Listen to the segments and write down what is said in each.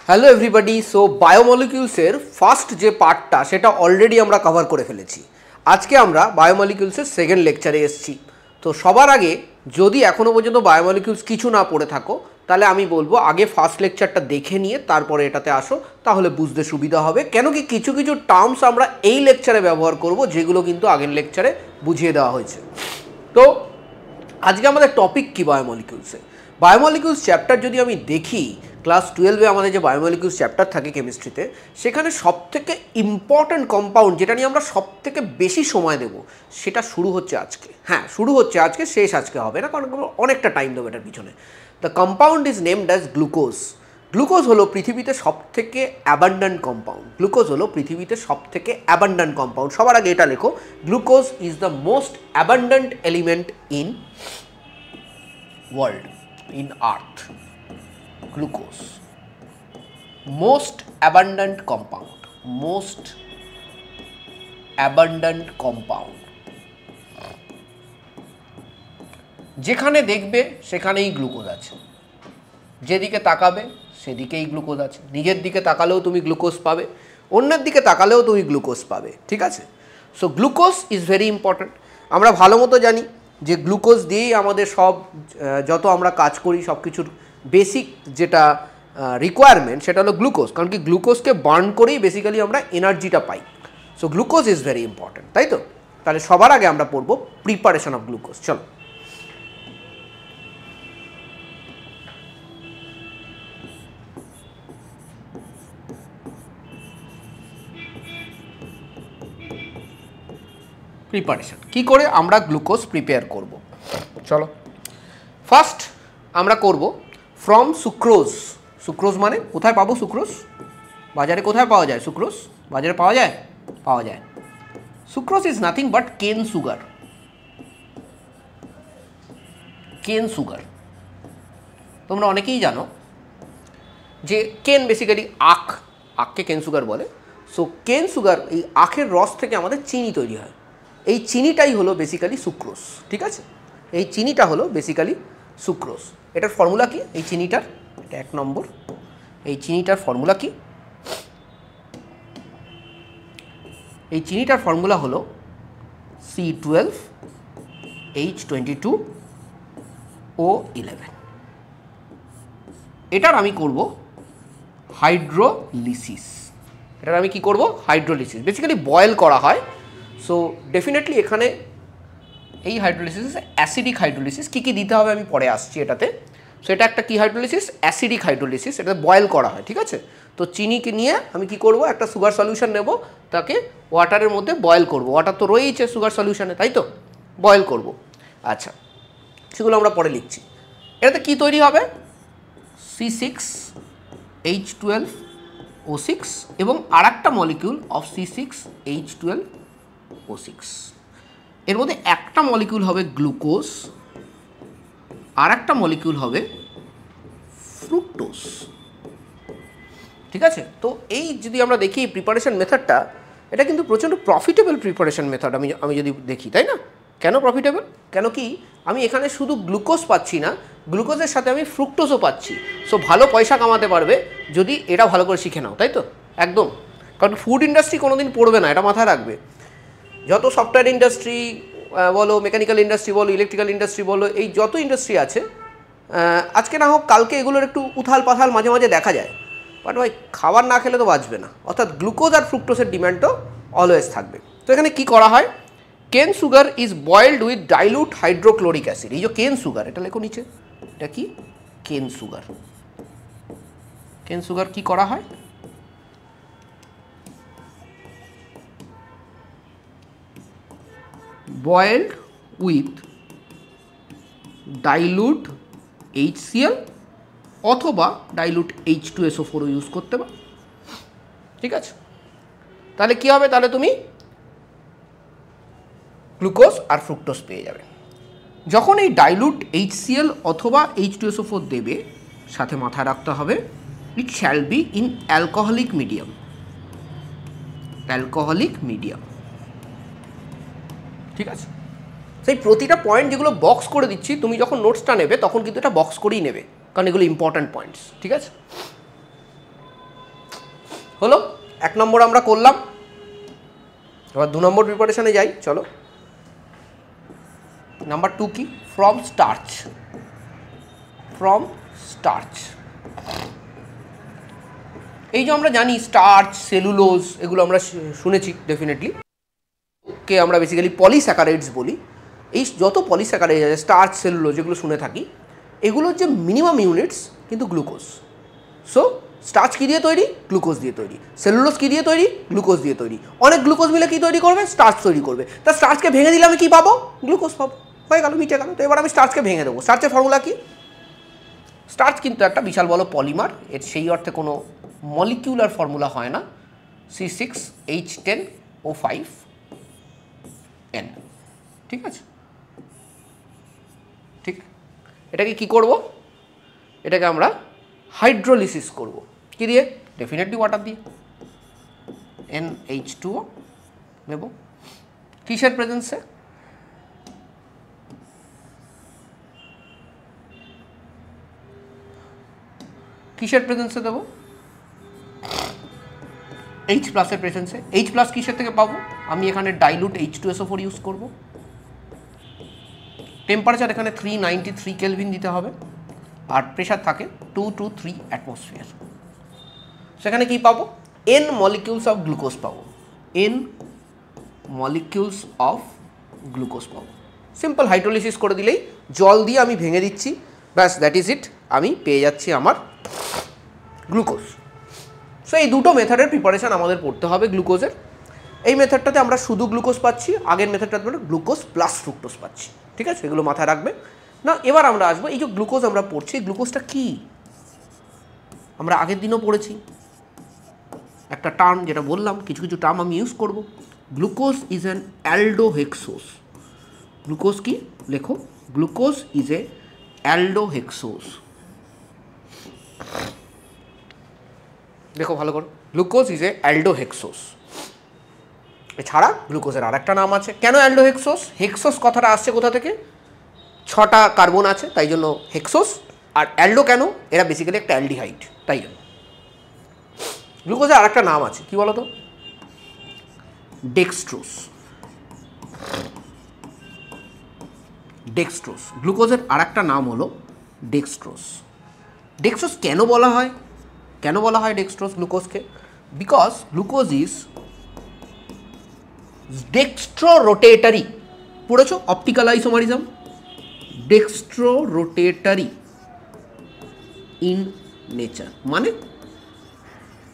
Hello everybody. So বায়োমলিকিউলসের first যে পার্টটা সেটা অলরেডি আমরা কভার করে ফেলেছি। আজকে আমরা বায়োমলিকিউলসের সেকেন্ড লেকচারে এসেছি। তো সবার আগে যদি এখনও পর্যন্ত বায়োমলিকিউলস কিছু না পড়ে থাকো তাহলে আমি বলবো আগে ফার্স্ট লেকচারটা দেখে নিয়ে তারপরে এটাতে আসো, তাহলে বুঝতে সুবিধা হবে। কেন কি কিছু কিছু টার্মস আমরা এই লেকচারে ব্যবহার করব যেগুলো কিন্তু আগের লেকচারে বুঝিয়ে দেওয়া হয়েছে। তো আজকে আমাদের টপিক কি বায়োমলিকিউলসে। বায়োমলিকিউলস চ্যাপ্টার যদি আমি দেখি, ক্লাস 12-এ আমাদের যে বায়োমলিকিউলস চ্যাপ্টার থাকে কেমিস্ট্রিতে, সেখানে সবথেকে ইম্পর্ট্যান্ট কম্পাউন্ড যেটা নিয়ে আমরা সবথেকে বেশি সময় দেব সেটা শুরু হচ্ছে আজকে। হ্যাঁ, শুরু হচ্ছে আজকে, শেষ আজকে হবে না, কারণ অনেকটা টাইম দেবো এটার পিছনে। The compound is named as glucose. Glucose হলো পৃথিবীতে সবথেকে অ্যাবান্ডেন্ট কম্পাউন্ড। গ্লুকোজ হলো পৃথিবীতে সবথেকে অ্যাবান্ডেন্ট কম্পাউন্ড। সবার আগে এটা লেখো, glucose is the most abundant element in world, in earth. Glucose, most abundant compound, most abundant compound. যেখানে দেখবে সেখানেই গ্লুকোজ আছে, যেদিকে তাকাবে সেদিকেই গ্লুকোজ আছে। নিজের দিকে তাকালেও তুমি গ্লুকোজ পাবে, অন্যের দিকে তাকালেও তুমি গ্লুকোজ পাবে, ঠিক আছে। So glucose is very important. আমরা ভালো মতো জানি যে গ্লুকোজ দিয়েই আমাদের সব যত আমরা কাজ করি সব কিছুর বেসিক যেটা রিকোয়ারমেন্ট সেটা হলো গ্লুকোজ, কারণ কি গ্লুকোজকে বার্ন করেই বেসিক্যালি আমরা এনার্জিটা পাই। So glucose is very important, তাই তো। তাহলে সবার আগে আমরা পড়বো প্রিপারেশন অফ গ্লুকোজ। চলো, প্রিপারেশন কী করে আমরা গ্লুকোজ প্রিপেয়ার করব। চলো, ফার্স্ট আমরা করব ফ্রম সুক্রোজ। সুক্রোজ মানে কোথায় পাবো সুক্রোজ? বাজারে কোথায় পাওয়া যায় সুক্রোজ? বাজারে পাওয়া যায়? পাওয়া যায়। সুক্রোজ ইজ নাথিং বাট কেন সুগার। কেন সুগার তোমরা অনেকেই জানো যে কেন বেসিক্যালি আখকে কেন সুগার বলে। সো কেন সুগার, এই আখের রস থেকে আমাদের চিনি তৈরি হয়। এই চিনিটাই হলো বেসিক্যালি সুক্রোজ, ঠিক আছে। এই চিনিটা হলো বেসিক্যালি সুক্রোজ। এটার ফর্মুলা কি? এই চিনিটার, এটা 1 নম্বর, এই চিনিটার ফর্মুলা কি? এই চিনিটার ফর্মুলা হলো C12H22O11। এটার আমি করব হাইড্রোলিসিস। এটার আমি কি করব? হাইড্রোলিসিস। বেসিক্যালি বয়েল করা হয়। সো ডেফিনেটলি এখানে এই হাইড্রোলিসিস অ্যাসিডিক হাইড্রোলিসিস। কী কী দিতে হবে আমি পরে আসছি এটাতে। সো এটা একটা কী হাইড্রোলিসিস? Acidic hydrolysis. এটা বয়েল করা হয়, ঠিক আছে। তো চিনিকে নিয়ে আমি কি করব? একটা সুগার সলিউশন নেব, তাকে ওয়াটারের মধ্যে বয়েল করব। ওয়াটার তো রয়েইছে সুগার সলিউশনে, তাই তো, বয়েল করব। আচ্ছা, সেগুলো আমরা পরে লিখছি। এটাতে কি তৈরি হবে? C6H12O6 এবং আর একটা মলিকিউল অফ C6H12O6। এর মধ্যে একটা মলিকিউল হবে গ্লুকোজ, আর একটা মলিকিউল হবে ফ্রুক্টোজ, ঠিক আছে। তো এই যদি আমরা দেখি প্রিপারেশন মেথডটা, এটা কিন্তু প্রচণ্ড প্রফিটেবল প্রিপারেশন মেথড আমি যদি দেখি, তাই না। কেন প্রফিটেবল? কেন কি আমি এখানে শুধু গ্লুকোজ পাচ্ছি না, গ্লুকোজের সাথে আমি ফ্রুক্টোজও পাচ্ছি। সো ভালো পয়সা কামাতে পারবে যদি এটা ভালো করে শিখে নাও, তাই তো, একদম। কারণ ফুড ইন্ডাস্ট্রি কোনো দিন পড়বে না, এটা মাথায় রাখবে। যত সফটওয়্যার ইন্ডাস্ট্রি বলো, মেকানিক্যাল ইন্ডাস্ট্রি বলো, ইলেকট্রিক্যাল ইন্ডাস্ট্রি বলো, এই যত ইন্ডাস্ট্রি আছে, আজকে না হোক কালকে এগুলোর একটু উথাল পাথাল মাঝে মাঝে দেখা যায়, বাট ভাই খাবার না খেলে তো বাঁচবে না। অর্থাৎ গ্লুকোজ আর ফ্রুক্টোজের ডিম্যান্ডও অলওয়েজ থাকবে। তো এখানে কি করা হয়? কেন sugar is boiled with dilute hydrochloric acid. এই যে কেন সুগার, এটা লেখো নিচে, এটা কি? কেন সুগার। কেন সুগার কি করা হয়? বয়েলড উইথ ডাইলুট HCl অথবা ডাইলুট H2SO4 ইউজ করতে পারো, ঠিক আছে। তাহলে কি হবে? তাহলে তুমি গ্লুকোজ আর ফ্রুক্টোজ পেয়ে যাবে। যখন এই ডাইলুট HCl অথবা H2SO4 দেবে, সাথে মাথায় রাখতে হবে ইট shall be in alcoholic medium. Alcoholic medium, ঠিক আছে। সেই প্রতিটা পয়েন্ট যেগুলো বক্স করে দিচ্ছি, তুমি যখন নোটসটা নেবে তখন কিন্তু এটা বক্স করেই নেবে, কারণ এগুলো ইম্পর্ট্যান্ট পয়েন্টস, ঠিক আছে। হলো 1 নম্বর আমরা করলাম। এবার 2 নম্বর প্রিপারেশনে যাই, চলো। নাম্বার 2 কি? From starch. ফ্রম স্টার্চ, এই যে আমরা জানি স্টার্চ, সেলুলোজ, এগুলো আমরা শুনেছি ডেফিনেটলি, কে আমরা বেসিক্যালি পলিস্যাকারাইডস বলি। এই যত পলিস্যাকারাইড আছে, স্টার্চ, সেলুলোজ, যেগুলো শুনে থাকি, এগুলোর যে মিনিমাম ইউনিটস কিন্তু গ্লুকোজ। সো স্টার্চ কী দিয়ে তৈরি? গ্লুকোজ দিয়ে তৈরি। সেলুলোজ কী দিয়ে তৈরি? গ্লুকোজ দিয়ে তৈরি। অনেক গ্লুকোজ মিলে কী তৈরি করবে? স্টার্চ তৈরি করবে। তা স্টার্চকে ভেঙে দিলে আমি কী পাবো? গ্লুকোজ পাবো। হয়ে গেল, মিটে গেল। তো এবার আমি স্টার্চকে ভেঙে দেবো। স্টার্চের ফর্মুলা কি? স্টার্চ কিন্তু একটা বিশাল বড় পলিমার, এর সেই অর্থে কোনো মলিকিউলার ফর্মুলা হয় না। C6H10O5N, ঠিক আছে? ঠিক, এটাকে কি করব? এটাকে আমরা হাইড্রোলিসিস করব। কি দিয়ে? ডেফিনেটলি ওয়াটার দিয়ে। NH2O নেব। কিসের প্রেজেন্সে? কিসের প্রেজেন্সে দেবো? H প্লাসের প্রেজেন্সে। H প্লাস কিসের থেকে পাবো? আমি এখানে ডাইলুট H2SO4 ইউজ করব। টেম্পারেচার এখানে 393 কেলভিন দিতে হবে, আর প্রেশার থাকে 223 অ্যাটমসফিয়ার। সেখানে কি পাবো? N মলিকিউলস অফ গ্লুকোজ পাবো। N মলিকিউলস অফ গ্লুকোজ পাবো। সিম্পল হাইড্রোলিসিস করে দিলেই, জল দিয়ে আমি ভেঙে দিচ্ছি, ব্যাস, দ্যাট ইজ ইট, আমি পেয়ে যাচ্ছি আমার গ্লুকোজ। সো এই দুটো মেথডের প্রিপারেশান আমাদের পড়তে হবে গ্লুকোজের। এই মেথডটাতে আমরা শুধু গ্লুকোজ পাচ্ছি, আগের মেথডটাতে আমরা গ্লুকোজ প্লাস ফ্রুক্টোজ পাচ্ছি, ঠিক আছে? এগুলো মাথায় রাখবে না। এবার আমরা আসবো, এই যে গ্লুকোজ আমরা পড়ছি, গ্লুকোজটা কি? আমরা আগের দিনও পড়েছি একটা টার্ম, যেটা বললাম, কিছু কিছু টার্ম আমি ইউজ করব। Glucose is an অ্যালডোহেক্সোজ। গ্লুকোজ কি? লেখো, গ্লুকোজ ইজ এ অ্যালডোহেক্সোজ। দেখো ভালো করে, গ্লুকোজ ইজ এ অ্যালডোহেক্সোজ। এছাড়া গ্লুকোজের আর একটা নাম আছে। কেন অ্যালডোহেক্সোস? হেক্সোস কথাটা আসছে কোথা থেকে? 6টা কার্বন আছে, তাই জন্য হেক্সোস। আর অ্যালডো কেন? এরা বেসিক্যালি একটা অ্যালডিহাইড, তাই জন্য। গ্লুকোজের আর একটা নাম আছে, কি বলো তো? ডেক্সট্রোজ। ডেক্সট্রোজ, গ্লুকোজের আর একটা নাম হলো ডেক্সট্রোজ। ডেক্সট্রোজ কেন বলা হয়? কেন বলা হয় ডেক্সট্রোজ গ্লুকোজকে? Because glucose is dextrorotatory. পড়েছো optical isomerism? Dextrorotatory in nature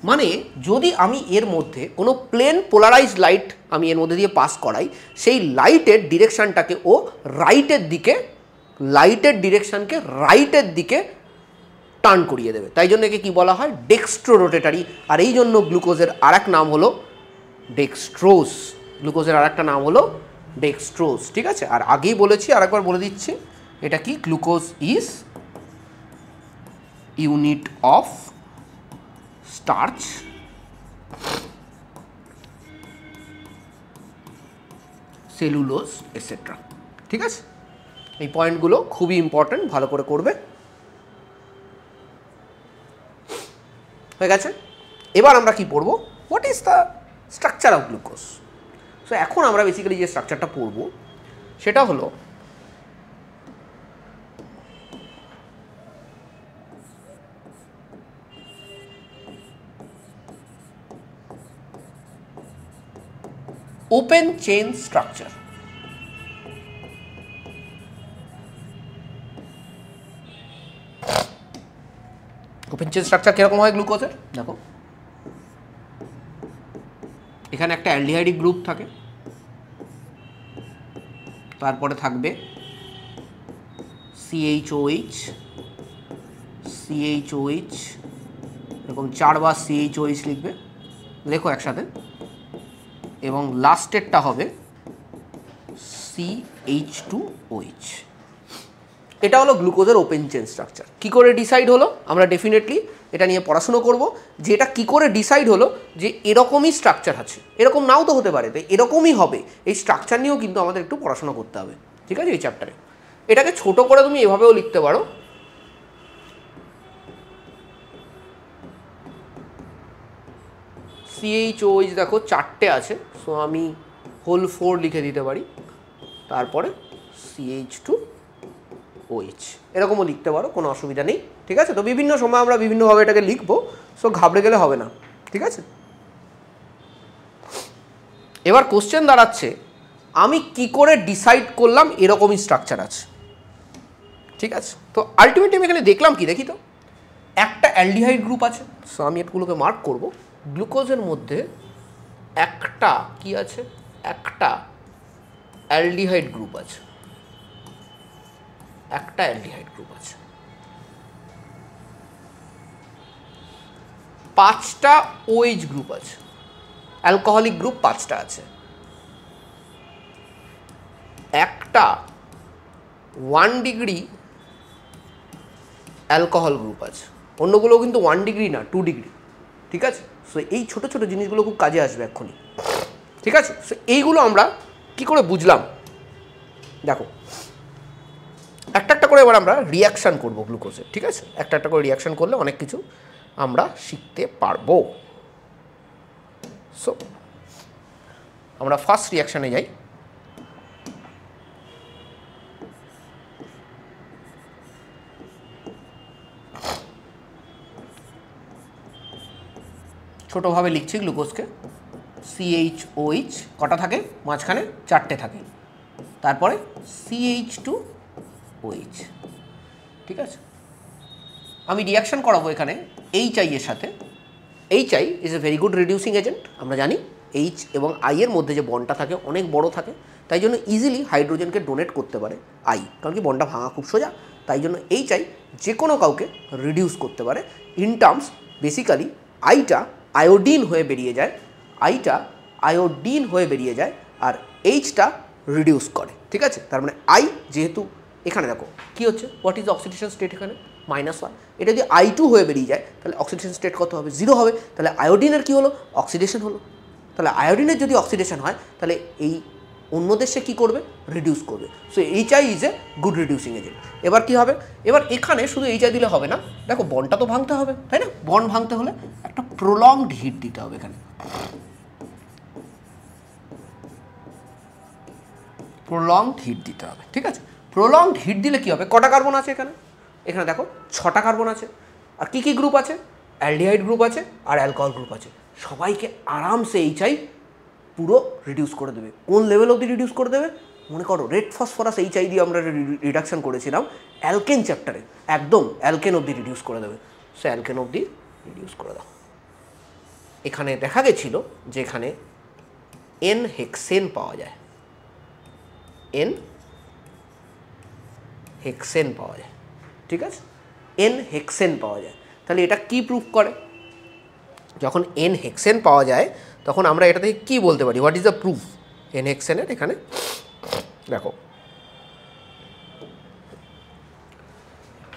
মানে যদি আমি এর মধ্যে কোনো প্লেন পোলারাইজড লাইট আমি এর মধ্যে দিয়ে পাস করাই, সেই লাইটের ডিরেকশানটাকে ও রাইটের দিকে, লাইটের ডিরেকশানকে রাইটের দিকে টার্ন করিয়ে দেবে। তাই জন্য একে কী বলা হয়? ডেক্সট্রোরোটেটরি। আর এই জন্য গ্লুকোজের আর এক নাম হলো ডেক্সট্রোজ। গ্লুকোজের আর একটা নাম হলো ডেক্সট্রোজ, ঠিক আছে? আর আগেই বলেছি, আর একবার বলে দিচ্ছি, এটা কি? Glucose is unit of starch, cellulose etcetera, ঠিক আছে? এই পয়েন্টগুলো খুবই ইম্পর্ট্যান্ট, ভালো করে করবে। হয়ে গেছে। এবার আমরা কি পড়বো? What is the structure of glucose. So এখন আমরা বেসিক্যালি যে স্ট্রাকচারটা পড়বো সেটা হলো open chain structure. Open chain structure কিরকম হয় গ্লুকোজের? দেখো, এখানে একটা অ্যালডিহাইডিক গ্রুপ থাকে, তারপরে থাকবে CHOH, CHOH, এরকম 4বার CHOH লিখবে, লেখো একসাথে, এবং লাস্টেরটা হবে CH2OH। এটা হলো গ্লুকোজের ওপেন চেইন স্ট্রাকচার। কী করে ডিসাইড হলো? আমরা ডেফিনেটলি এটা নিয়ে পড়াশুনো করব, যে এটা কী করে ডিসাইড হলো যে এরকমই স্ট্রাকচার আছে। এরকম নাও তো হতে পারে, তাই এরকমই হবে। এই স্ট্রাকচার নিয়েও কিন্তু আমাদের একটু পড়াশোনা করতে হবে, ঠিক আছে? এই চ্যাপ্টারে এটাকে ছোট করে তুমি এভাবেও লিখতে পারো, CHOH দেখো 4টে আছে, সো আমি হোল 4 লিখে দিতে পারি, তারপরে CH2OH এরকমও লিখতে পারো, কোনো অসুবিধা নেই। ঠিক আছে, তো বিভিন্ন সময় আমরা বিভিন্নভাবে এটাকে লিখবো, সো ঘাবড়ে গেলে হবে না। ঠিক আছে, এবার কোশ্চেন দাঁড়াচ্ছে আমি কি করে ডিসাইড করলাম এরকমই স্ট্রাকচার আছে। ঠিক আছে, তো আলটিমেটলি আমি এখানে দেখলাম কি, দেখি তো একটা অ্যালডিহাইড গ্রুপ আছে, সো আমি এগুলোকে মার্ক করব। গ্লুকোজের মধ্যে একটা কি আছে, একটা অ্যালডিহাইড গ্রুপ আছে, একটা অ্যালডিহাইড গ্রুপ আছে। 5টা OH গ্রুপ আছে, অ্যালকোহলিক গ্রুপ 5টা আছে। একটা 1 ডিগ্রি অ্যালকোহল গ্রুপ আছে, অন্যগুলো কিন্তু 1 ডিগ্রি না, 2 ডিগ্রি। ঠিক আছে, সো এই ছোটো ছোটো জিনিসগুলো খুব কাজে আসবে এক্ষুনি। ঠিক আছে, সো এইগুলো আমরা কি করে বুঝলাম, দেখো একটা একটা করে এবার আমরা রিয়াকশান করবো গ্লুকোজের। ঠিক আছে, একটা একটা করে রিয়াকশান করলে অনেক কিছু আমরা শিখতে পারবো। সো আমরা ফার্স্ট রিয়াকশানে যাই। ছোটোভাবে লিখছি গ্লুকোজকে, CHOH কটা থাকে মাঝখানে, 4টে থাকে, তারপরে CH2OH। ঠিক আছে, আমি রিয়াকশান করাবো এখানে HI এর সাথে। HI is a very good reducing agent. আমরা জানি H এবং I এর মধ্যে যে বন্ডটা থাকে অনেক বড় থাকে, তাই জন্য ইজিলি হাইড্রোজেনকে ডোনেট করতে পারে I, কারণ কি বন্ডটা ভাঙা খুব সোজা, তাই জন্য HI যে কোনো কাউকে রিডিউস করতে পারে। ইন টার্মস বেসিক্যালি আইটা আয়োডিন হয়ে বেরিয়ে যায়, আইটা আয়োডিন হয়ে বেরিয়ে যায়, আর Hটা রিডিউস করে। ঠিক আছে, তার মানে I যেহেতু এখানে দেখো কী হচ্ছে, হোয়াট ইজ অক্সিডেশন স্টেট এখানে -1, এটা যদি I2 হয়ে বেরিয়ে যায় তাহলে অক্সিডেশন স্টেট কত হবে, 0 হবে। তাহলে আয়োডিনের কী হলো, অক্সিডেশন হলো। তাহলে আয়োডিনের যদি অক্সিডেশন হয় তাহলে এই অন্য দেশে কী করবে, রিডিউস করবে। So HI is a good reducing agent. এবার কী হবে, এবার এখানে শুধু HI দিলে হবে না, দেখো বন্ডটা তো ভাঙতে হবে, তাই না? বন্ড ভাঙতে হলে একটা প্রলংড হিট দিতে হবে এখানে, প্রলংড হিট দিতে হবে। ঠিক আছে, প্রলংড হিট দিলে কী হবে, কটা কার্বন আছে এখানে, এখানে দেখো 6টা কার্বন আছে, আর কী কী গ্রুপ আছে, অ্যালডিহাইড গ্রুপ আছে আর অ্যালকোহল গ্রুপ আছে। সবাইকে আরামসে HI পুরো রিডিউস করে দেবে। কোন লেভেল অবধি রিডিউস করে দেবে, মনে করো রেড ফসফরাস HI দিয়ে আমরা রিডাকশন করেছিলাম অ্যালকেন চ্যাপ্টারে, একদম অ্যালকেন অবধি রিডিউস করে দেবে। সে অ্যালকেন অবধি রিডিউস করে দাও। এখানে দেখা গেছিল যে এখানে N হেক্সেন পাওয়া যায়, N হেক্সেন পাওয়া যায়। ঠিক আছে, N হেক্সেন পাওয়া যায়, তাহলে এটা কি প্রুফ করে, যখন N হেক্সেন পাওয়া যায় তখন আমরা এটা থেকে কী বলতে পারি, what is the proof N হেক্সেনের। এখানে দেখো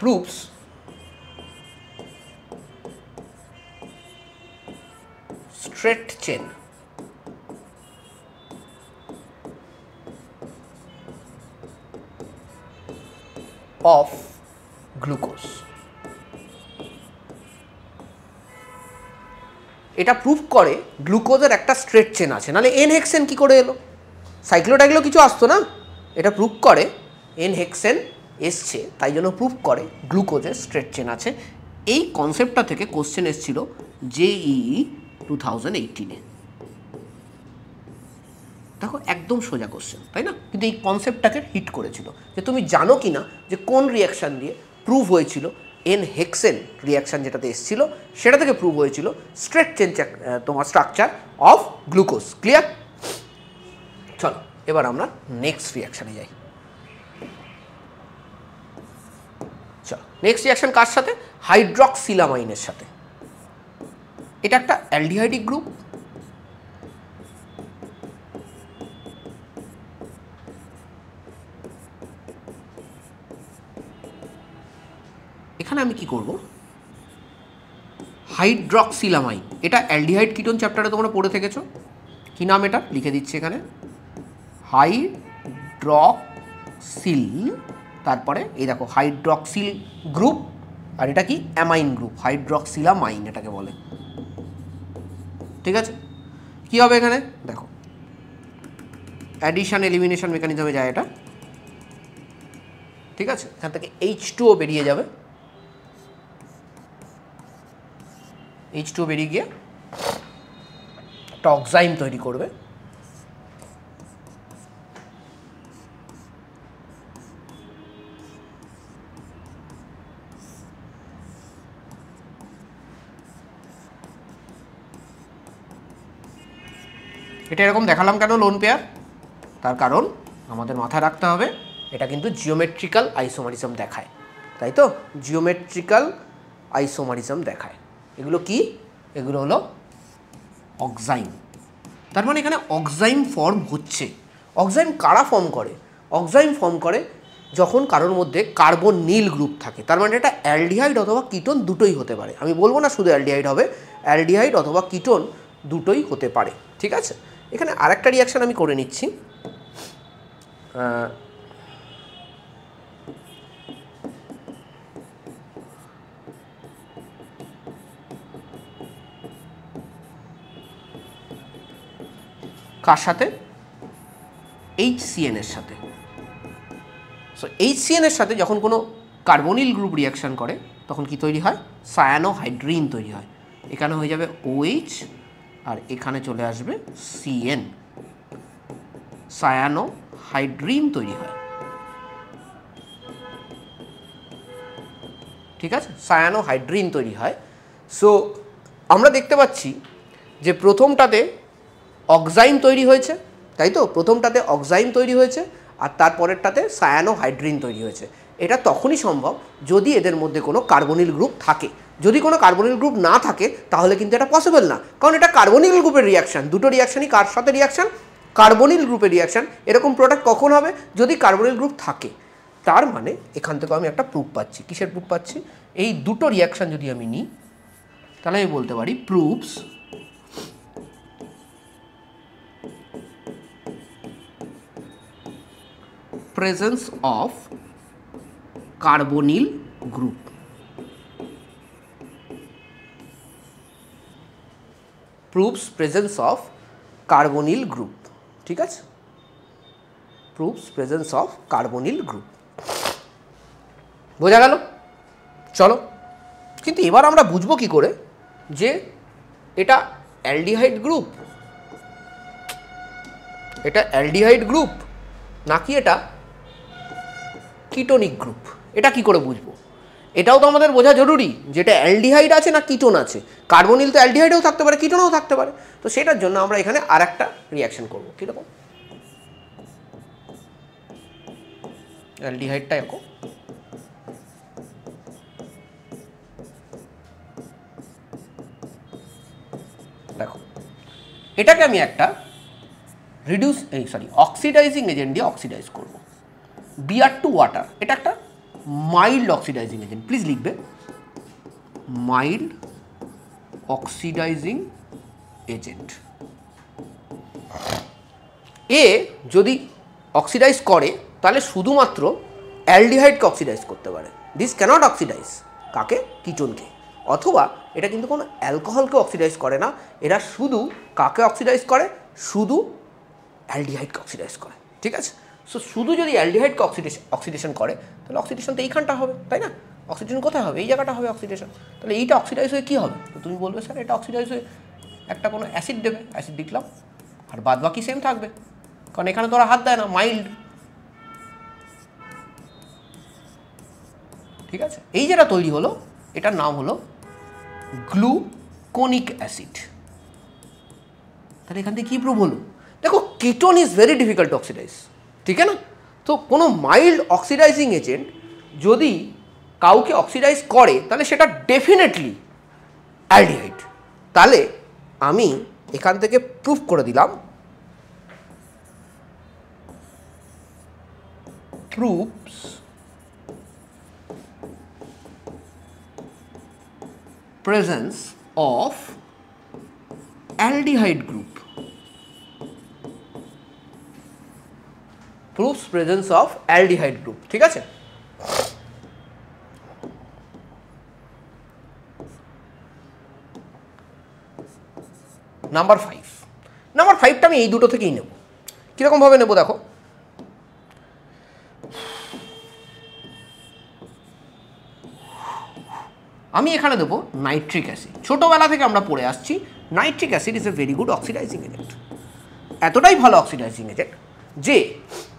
proofs straight chain of glucose. এটা প্রুফ করে গ্লুকোজের একটা স্ট্রেট চেন আছে, নাহলে N হেক্সেন কী করে এলো, সাইক্লোটাইগলো কিছু আসতো না। এটা প্রুফ করে N হেক্সেন এসছে, তাই জন্য প্রুফ করে গ্লুকোজের স্ট্রেট চেন আছে। এই কনসেপ্টটা থেকে কোশ্চেন এসেছিল JEE 2018-এ। দেখো একদম সোজা কোশ্চেন, তাই না? কিন্তু এই কনসেপ্টটাকে হিট করেছিল যে তুমি জানো কি না যে কোন রিয়াকশান দিয়ে প্রুভ হয়েছিল N হেক্সেন রিয়াকশান যেটাতে এসেছিল সেটা থেকে প্রুভ হয়েছিল স্ট্রেট চেন তোমার স্ট্রাকচার অফ গ্লুকোজ। ক্লিয়ার? চলো এবার আমরা নেক্সট রিয়াকশানে যাই। চলো নেক্সট রিয়াকশান কার সাথে, হাইড্রক্সিলামাইনের সাথে। এটা একটা অ্যালডিহাইডিক গ্রুপ, এখানে আমি কি করব, হাইড্রক্সিলামাইন, এটা অ্যালডিহাইড কিটোন চ্যাপ্টারে তোমরা পড়ে থেকেছো, কি নাম এটা লিখে দিচ্ছি এখানে, হাইড্রক্সিল, তারপরে এই দেখো হাইড্রক্সিল গ্রুপ, আর এটা কি অ্যামাইন গ্রুপ, হাইড্রক্সিলামাইন এটাকে বলে। ঠিক আছে, কি হবে এখানে দেখো, অ্যাডিশন এলিমিনেশন মেকানিজমে যায় এটা, ঠিক আছে, এখান থেকে H2O বেরিয়ে যাবে, H2O বেরিয়ে গিয়ে একটা অক্সাইম তৈরি করবে, এটা এরকম দেখালাম কেন লোন পেয়ার, তার কারণ আমাদের মাথায় রাখতে হবে এটা কিন্তু জিওমেট্রিক্যাল আইসোমারিজম দেখায়, তাই তো, জিওমেট্রিক্যাল আইসোমারিজম দেখায়। এগুলো কি, এগুলো হলো অক্সাইম, তার মানে এখানে অক্সাইম ফর্ম হচ্ছে। অক্সাইম কারা ফর্ম করে, অক্সাইম ফর্ম করে যখন কারোর মধ্যে কার্বনিল গ্রুপ থাকে, তার মানে এটা অ্যালডিহাইড অথবা কিটোন দুটোই হতে পারে, আমি বলবো না শুধু অ্যালডিহাইড হবে, অ্যালডিহাইড অথবা কিটোন দুটোই হতে পারে, ঠিক আছে। এখানে আরেকটা রিয়াকশান আমি করে নিচ্ছি, কার সাথে, HCN এর সাথে। সো HCN এর সাথে যখন কোনো কার্বনিল গ্রুপ রিয়াকশান করে তখন কি তৈরি হয়, সায়ানোহাইড্রিন তৈরি হয়, এখানে হয়ে যাবে OH আর এখানে চলে আসবে CN, সায়ানোহাইড্রিন তৈরি হয়, ঠিক আছে, সায়ানোহাইড্রিন তৈরি হয়। সো আমরা দেখতে পাচ্ছি যে প্রথমটাতে অক্সাইম তৈরি হয়েছে, তাই তো, প্রথমটাতে অক্সাইম তৈরি হয়েছে আর তারপরেরটাতে সায়ানোহাইড্রিন তৈরি হয়েছে। এটা তখনই সম্ভব যদি এদের মধ্যে কোনো কার্বনিল গ্রুপ থাকে, যদি কোনো কার্বনিল গ্রুপ না থাকে তাহলে কিন্তু এটা পসিবল না, কারণ এটা কার্বনিল গ্রুপের রিয়াকশান, দুটো রিয়াকশানই কার সাথে রিয়াকশান, কার্বনিল গ্রুপের রিয়াকশান। এরকম প্রোডাক্ট কখন হবে, যদি কার্বনিল গ্রুপ থাকে। তার মানে এখান থেকে আমি একটা প্রুফ পাচ্ছি, কিসের প্রুফ পাচ্ছি, এই দুটো রিয়াকশান যদি আমি নিই তাহলে আমি বলতে পারি proofs presence of carbonyl group, proves presence of carbonyl group, ঠিক আছে, proves presence of carbonyl group, বোঝা গেল। চলো, কিন্তু এবার আমরা বুঝবো কি করে যে এটা অ্যালডিহাইড গ্রুপ, এটা অ্যালডিহাইড গ্রুপ নাকি এটা কিটোনিক গ্রুপ, এটা কি করে বুঝবো, এটাও তো আমাদের বোঝা জরুরি, যেটা অ্যালডিহাইড আছে না কিটোন আছে। কার্বনিল তো অ্যালডিহাইডেও থাকতে পারে, কিটোনও থাকতে পারে, তো সেটার জন্য আমরা এখানে আর একটা রিয়াকশন করবো, কীরকম, অ্যালডিহাইডটা এরকম, দেখো এটাকে আমি একটা অক্সিডাইজিং এজেন্ট দিয়ে অক্সিডাইজ করবো, Br2 ওয়াটার, এটা একটা মাইল্ড অক্সিডাইজিং এজেন্ট, প্লিজ লিখবে মাইল্ড অক্সিডাইজিং এজেন্ট। এ যদি অক্সিডাইজ করে তাহলে শুধুমাত্র অ্যালডিহাইডকে অক্সিডাইজ করতে পারে, দিস ক্যানট অক্সিডাইজ কাকে, কিটোনকে, অথবা এটা কিন্তু কোনো অ্যালকোহলকে অক্সিডাইজ করে না, এরা শুধু কাকে অক্সিডাইজ করে, শুধু অ্যালডিহাইডকে অক্সিডাইজ করে, ঠিক আছে। সো শুধু যদি অ্যালডিহাইডকে অক্সিডেশন করে তাহলে অক্সিডেশন তো এইখানটা হবে, তাই না, অক্সিডেশন কোথায় হবে, এই জায়গাটা হবে অক্সিডেশন, তাহলে এইটা অক্সিডাইজ হয়ে কী হবে, তো তুমি বলবে স্যার এটা অক্সিডাইজ হয়ে একটা কোনো অ্যাসিড দেবে, অ্যাসিড লিখলাম, আর বাদ বাকি সেম থাকবে, কারণ এখানে তো ওরা হাত দেয় না, মাইল্ড, ঠিক আছে। এই যেটা তৈরি হলো এটার নাম হলো গ্লুকোনিক অ্যাসিড। তাহলে এখান থেকে কী প্রুভ হলো, দেখো ketone is very difficult to oxidise, ঠিক আছে না, তো কোনো মাইল্ড অক্সিডাইজিং এজেন্ট যদি কাউকে অক্সিডাইজ করে তাহলে সেটা ডেফিনেটলি অ্যালডিহাইড। তাহলে আমি এখান থেকে প্রুফ করে দিলাম, proofs presence of aldehyde group, proves presence of aldehyde group, ঠিক আছে। নাম্বার 5। নাম্বার 5টা আমি এই দুটো থেকেই নেব। কীরকমভাবে নেব দেখো, আমি এখানে দেবো নাইট্রিক অ্যাসিড। ছোটোবেলা থেকে আমরা পড়ে আসছি nitric acid is a very good oxidising agent. এতটাই ভালো অক্সিডাইজিং এজেন্ট যে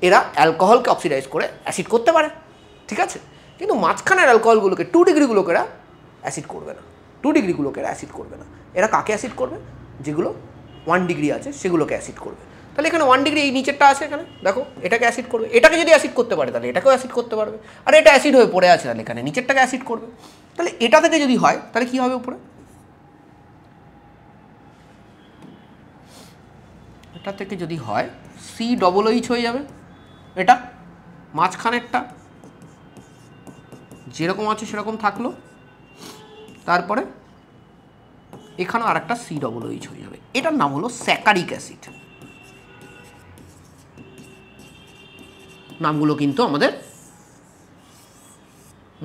এরা অ্যালকোহলকে অক্সিডাইজ করে অ্যাসিড করতে পারে, ঠিক আছে। কিন্তু মাঝখানের অ্যালকোহলগুলোকে 2 ডিগ্রিগুলোকে এরা অ্যাসিড করবে না, 2 ডিগ্রিগুলোকে এরা অ্যাসিড করবে না। এরা কাকে অ্যাসিড করবে? যেগুলো 1 ডিগ্রি আছে সেগুলোকে অ্যাসিড করবে। তাহলে এখানে 1 ডিগ্রি এই নিচেরটা আছে, এখানে দেখো এটাকে অ্যাসিড করবে। এটাকে যদি অ্যাসিড করতে পারে তাহলে এটাকেও অ্যাসিড করতে পারবে। আর এটা অ্যাসিড হয়ে পড়ে আছে তাহলে এখানে নিচেরটাকে অ্যাসিড করবে। তাহলে এটা থেকে যদি হয় তাহলে কী হবে উপরে? এটা থেকে যদি হয় COOH হয়ে যাবে। এটা মাঝখানেরটা যেরকম আছে সেরকম থাকলো, তারপরে এখানেও আর একটা COOH হয়ে যাবে। এটার নাম হলো স্যাকারিক অ্যাসিড। নামগুলো কিন্তু আমাদের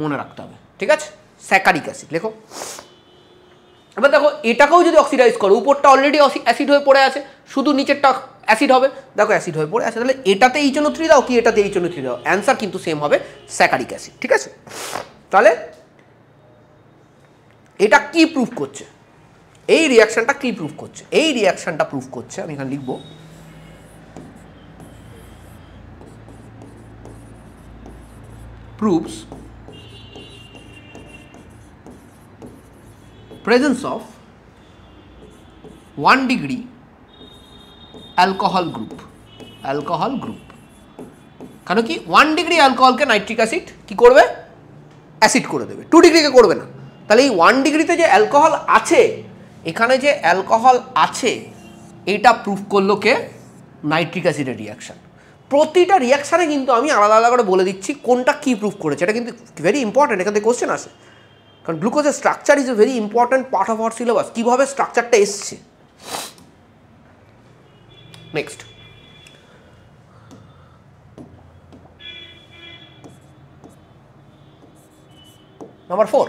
মনে রাখতে হবে, ঠিক আছে। স্যাকারিক অ্যাসিড লেখো। এবার দেখো এটাকেও যদি অক্সিডাইজ করো, উপরটা অলরেডি অ্যাসিড হয়ে পড়ে আছে, শুধু নিচেরটা অ্যাসিড হবে। দেখো অ্যাসিড হয়ে পড়ে আছে, তাহলে এটাতে HNO3 দাও কি এটাতে HNO3 দাও, অ্যান্সার কিন্তু সেম হবে স্যাকারিক অ্যাসিড, ঠিক আছে। তাহলে এটা কি প্রুফ করছে? এই রিয়াকশনটা কি প্রুফ করছে? এই রিয়াকশনটা প্রুফ করছে, আমি এখানে লিখবো proves presence of 1 degree alcohol group। কেন কি 1 ডিগ্রি অ্যালকোহলকে নাইট্রিক অ্যাসিড কি করবে? অ্যাসিড করে দেবে, 2 ডিগ্রিকে করবে না। তাহলে এই 1 ডিগ্রিতে যে অ্যালকোহল আছে, এখানে যে অ্যালকোহল আছে এটা প্রুফ করলো কে? নাইট্রিক অ্যাসিডের রিয়াকশান। প্রতিটা রিয়াকশানে কিন্তু আমি আলাদা আলাদা করে বলে দিচ্ছি কোনটা কী প্রুফ করেছে। এটা কিন্তু ভেরি ইম্পর্ট্যান্ট, এখান থেকে কোশ্চেন আসে। কারণ গ্লুকোজের structure is a very important part of our syllabus. কীভাবে স্ট্রাকচারটা এসছে। Next, number 4।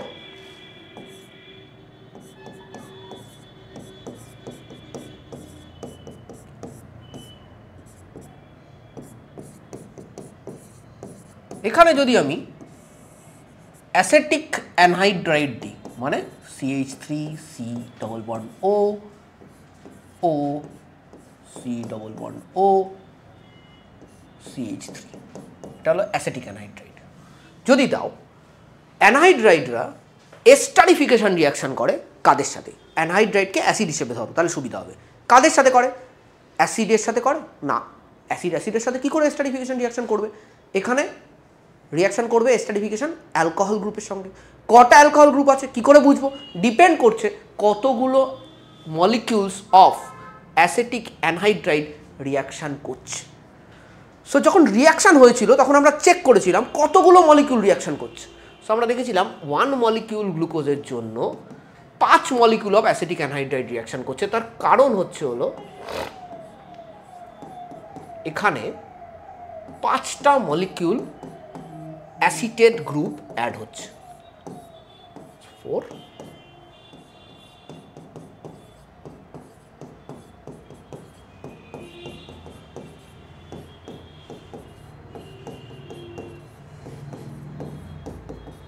এখানে যদি আমি অ্যাসেটিক অ্যানহাইড্রাইড দিই, মানে CH3 C double bond O O C double bond O CH3, এটা হলো অ্যাসেটিক অ্যানহাইড্রাইড। যদি দাও, অ্যানহাইড্রাইডরা এস্টারিফিকেশন রিয়াকশন করে কাদের সাথে? অ্যানহাইড্রাইডকে অ্যাসিড হিসেবে ধরো, তাহলে সুবিধা হবে। কাদের সাথে করে? অ্যাসিডের সাথে করে না। অ্যাসিডের সাথে কী করে এস্টারিফিকেশন রিয়াকশন করবে? এখানে রিয়াকশন করবে এস্টারিফিকেশন অ্যালকোহল গ্রুপের সঙ্গে। কটা অ্যালকোহল গ্রুপ আছে কী করে বুঝবো? ডিপেন্ড করছে কতগুলো molecules of acetic anhydride reaction করছে। সো যখন রিয়াকশান হয়েছিল তখন আমরা চেক করেছিলাম কতগুলো মলিকিউল রিয়াকশান করছে। সো আমরা দেখেছিলাম 1 মলিকিউল গ্লুকোজের জন্য 5 molecule of acetic anhydride reaction করছে। তার কারণ হলো এখানে 5টা মলিকিউল অ্যাসিটেট গ্রুপ অ্যাড হচ্ছে। 4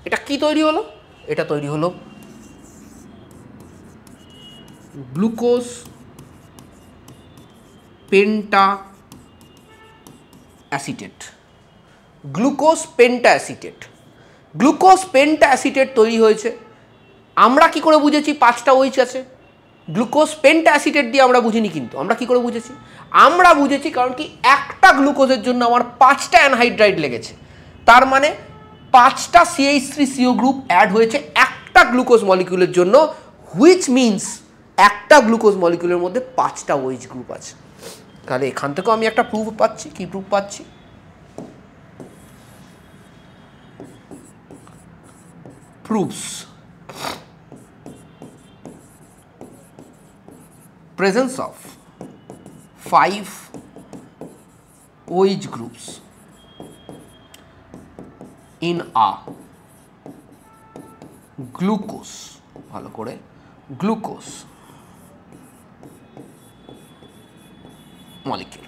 এটা কি তৈরি হলো? এটা তৈরি হলো glucose penta acetate. Glucose penta acetate, glucose penta acetate তৈরি হয়েছে। আমরা কি করে বুঝেছি 5টা OH আছে? গ্লুকোজ পেন্টা অ্যাসিটেট দিয়ে আমরা বুঝিনি, কিন্তু আমরা কি করে বুঝেছি? আমরা বুঝেছি কারণ কি একটা গ্লুকোজের জন্য আমার 5টা অ্যানহাইড্রাইড লেগেছে। তার মানে 5টা CH3CO গ্রুপ অ্যাড হয়েছে একটা গ্লুকোজ মলিকিউলের জন্য, হুইচ মিনস একটা গ্লুকোজ মলিকিউলের মধ্যে 5টা OH গ্রুপ আছে। তাহলে এখান থেকেও আমি একটা প্রুফ পাচ্ছি। কি প্রুফ পাচ্ছি? proves presence of 5 OH groups in a glucose, ভালো করে, glucose মলিকিউল।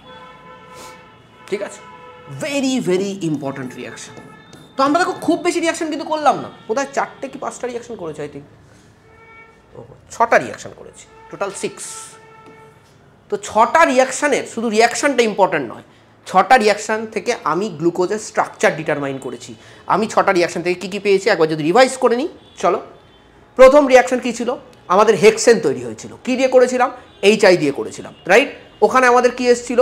ঠিক আছে, ভেরি ভেরি ইম্পর্ট্যান্ট রিয়াকশন। তো আমরা দেখো খুব বেশি রিয়াকশন কিন্তু করলাম না, বোধহয় 4টে কি 5টা রিয়াকশন করেছি, আই থিঙ্ক 6টা রিয়াকশন করেছি, টোটাল 6। তো 6টা রিয়াকশানের শুধু রিয়াকশানটা ইম্পর্ট্যান্ট নয়, 6টা রিয়াকশান থেকে আমি গ্লুকোজের স্ট্রাকচার ডিটারমাইন করেছি। আমি 6টা রিয়াকশান থেকে কী কী পেয়েছি একবার যদি রিভাইজ করে নিই। চলো, প্রথম রিয়াকশান কী ছিল? আমাদের হেক্সেন তৈরি হয়েছিল। কী দিয়ে করেছিলাম? HI দিয়ে করেছিলাম, রাইট? ওখানে আমাদের কী এসেছিল?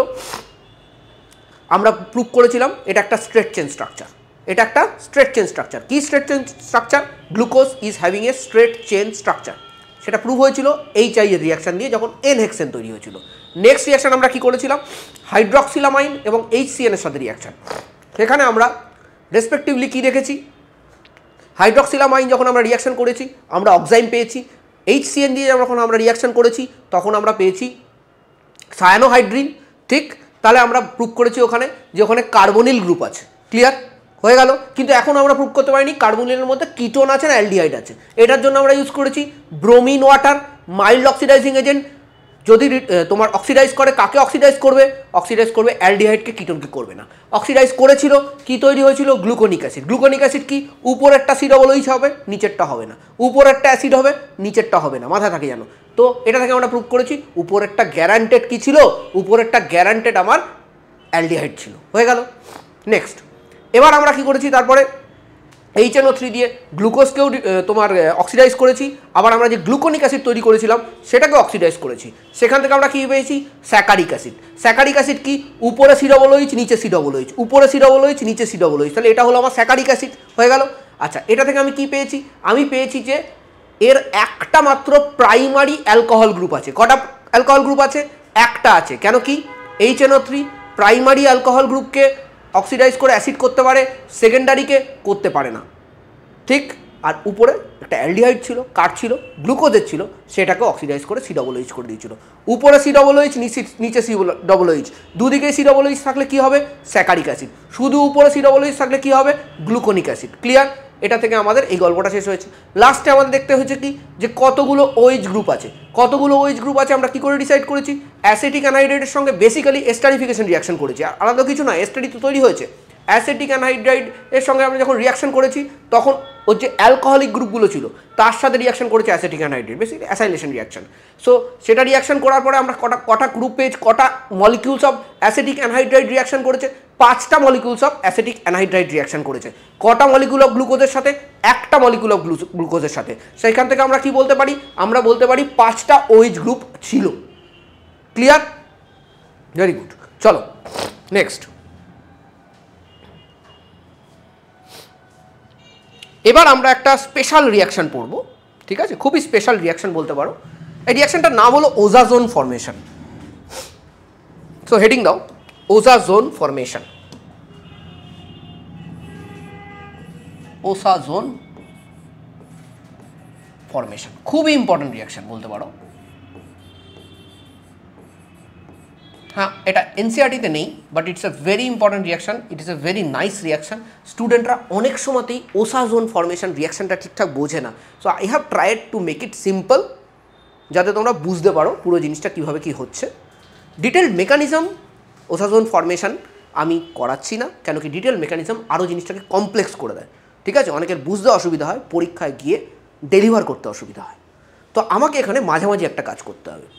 আমরা প্রুভ করেছিলাম এটা একটা স্ট্রেট চেন স্ট্রাকচার। এটা একটা স্ট্রেট চেন স্ট্রাকচার। কি straight chain structure? Glucose is having a straight chain structure. সেটা প্রুভ হয়েছিল HI এর রিয়াকশান দিয়ে যখন N হেক্সেন তৈরি হয়েছিল। নেক্সট রিয়াকশান আমরা কী করেছিলাম? হাইড্রক্সিলামাইন এবং HCN এর সাথে রিয়াকশান। সেখানে আমরা রেসপেক্টিভলি কী দেখেছি? হাইড্রক্সিলামাইন যখন আমরা রিয়াকশান করেছি আমরা অক্সাইম পেয়েছি। HCN দিয়ে যখন আমরা রিয়াকশান করেছি তখন আমরা পেয়েছি সায়ানোহাইড্রিন। ঠিক, তাহলে আমরা প্রুভ করেছি ওখানে যে ওখানে কার্বনিল গ্রুপ আছে। ক্লিয়ার হয়ে গেল? কিন্তু এখন আমরা প্রুভ করতে পারিনি কার্বনিলের মধ্যে কিটোন আছে না অ্যালডিহাইড আছে। এটার জন্য আমরা ইউজ করেছি bromine water, mild oxidising agent. যদি তোমার অক্সিডাইজ করে, কাকে অক্সিডাইজ করবে? অক্সিডাইজ করবে অ্যালডিহাইডকে, কিটোনকে করবে না। অক্সিডাইজ করেছিল, কি তৈরি হয়েছিল? গ্লুকোনিক অ্যাসিড। গ্লুকোনিক অ্যাসিড কি? উপরেরটা COOH হবে, নিচেরটা হবে না। উপরেরটা অ্যাসিড হবে, নিচেরটা হবে না, মাথায় থাকে জানো তো। এটা থেকে আমরা প্রুভ করেছি উপরেরটা গ্যারান্টেড কি ছিল? উপরেরটা গ্যারান্টেড আমার অ্যালডিহাইড ছিল। হয়ে গেল। নেক্সট, এবার আমরা কি করেছি? তারপরে HNO3 দিয়ে গ্লুকোজকেও তোমার অক্সিডাইজ করেছি। আবার আমরা যে গ্লুকোনিক অ্যাসিড তৈরি করেছিলাম সেটাকে অক্সিডাইজ করেছি। সেখান থেকে আমরা কী পেয়েছি? স্যাকারিক অ্যাসিড। স্যাকারিক অ্যাসিড কি? উপরে COOH, নিচে COOH, উপরে COOH, নিচে COOH। তাহলে এটা হলো আমার স্যাকারিক অ্যাসিড। হয়ে গেল। আচ্ছা, এটা থেকে আমি কি পেয়েছি? আমি পেয়েছি যে এর একটা মাত্র প্রাইমারি অ্যালকোহল গ্রুপ আছে। কটা অ্যালকোহল গ্রুপ আছে? একটা আছে। কেন কি? HNO3 প্রাইমারি অ্যালকোহল গ্রুপকে অক্সিডাইজ করে অ্যাসিড করতে পারে, সেকেন্ডারিকে করতে পারে না। ঠিক, আর উপরে একটা অ্যালডিহাইড ছিল, কার ছিল? গ্লুকোজের ছিল, সেটাকে অক্সিডাইজ করে COOH করে দিয়েছিল। উপরে COOH, নিচে COOH, দুদিকে COOH থাকলে কি হবে? স্যাকারিক অ্যাসিড। শুধু উপরে COOH থাকলে কি হবে? গ্লুকোনিক অ্যাসিড। ক্লিয়ার? এটা থেকে আমাদের এই গল্পটা শেষ হয়েছে। লাস্টে আমাদের দেখতে হয়েছে কি? যে কতগুলো OH গ্রুপ আছে। কতগুলো OH গ্রুপ আছে আমরা কি করে ডিসাইড করেছি? অ্যাসিটিক অ্যানহাইড্রাইডের সঙ্গে বেসিক্যালি এস্টারিফিকেশন রিয়াকশন করেছি, আর আলাদা কিছু না। এস্টারি তো তৈরি হয়েছে। অ্যাসিটিক অ্যানহাইড্রাইড এর সঙ্গে আমরা যখন রিয়াকশন করেছি তখন ওর যে অ্যালকোহলিক গ্রুপগুলো ছিল তার সাথে রিয়াকশন করেছে acetic anhydride, basically acylation reaction. So সেটা রিয়াকশন করার পরে আমরা কটা গ্রুপ পেয়েছি, কটা molecules of acetic anhydride reaction করেছে? 5টা molecules of acetic anhydride reaction করেছে। কটা মলিকিউল অফ গ্লুকোজের সাথে? একটা মলিকিউল অফ গ্লুকোজের সাথে। সেইখান থেকে আমরা কি বলতে পারি? আমরা বলতে পারি 5টা OH গ্রুপ ছিল। ক্লিয়ার? Very good. চলো নেক্সট। এবার আমরা একটা স্পেশাল রিয়াকশন পড়ব। ঠিক আছে, খুবই স্পেশাল রিয়াকশন বলতে পারো। এই রিয়াকশনটার নাম হলো ওজাজোন ফরমেশন। সো হেডিং দাও, ওজাজোন ফরমেশন। ওজাজোন ফরমেশন খুবই ইম্পর্টেন্ট রিয়াকশন বলতে পারো। হ্যাঁ, এটা এনসিআরটিতে নেই, but it's a very important reaction. It is a very nice reaction. স্টুডেন্টরা অনেক সময়তেই ওজাজোন ফরমেশন রিয়াকশনটা ঠিকঠাক বোঝে না। So I have tried to make it simple, যাতে তোমরা বুঝতে পারো পুরো জিনিসটা কীভাবে কী হচ্ছে। ডিটেলড মেকানিজম ওজাজোন ফরমেশন আমি করাচ্ছি না, কেন কি ডিটেল মেকানিজম আরও জিনিসটাকে কমপ্লেক্স করে দেয়। ঠিক আছে, অনেকের বুঝতে অসুবিধা হয়, পরীক্ষায় গিয়ে ডেলিভার করতে অসুবিধা হয়। তো আমাকে এখানে মাঝামাঝি একটা কাজ করতে হবে।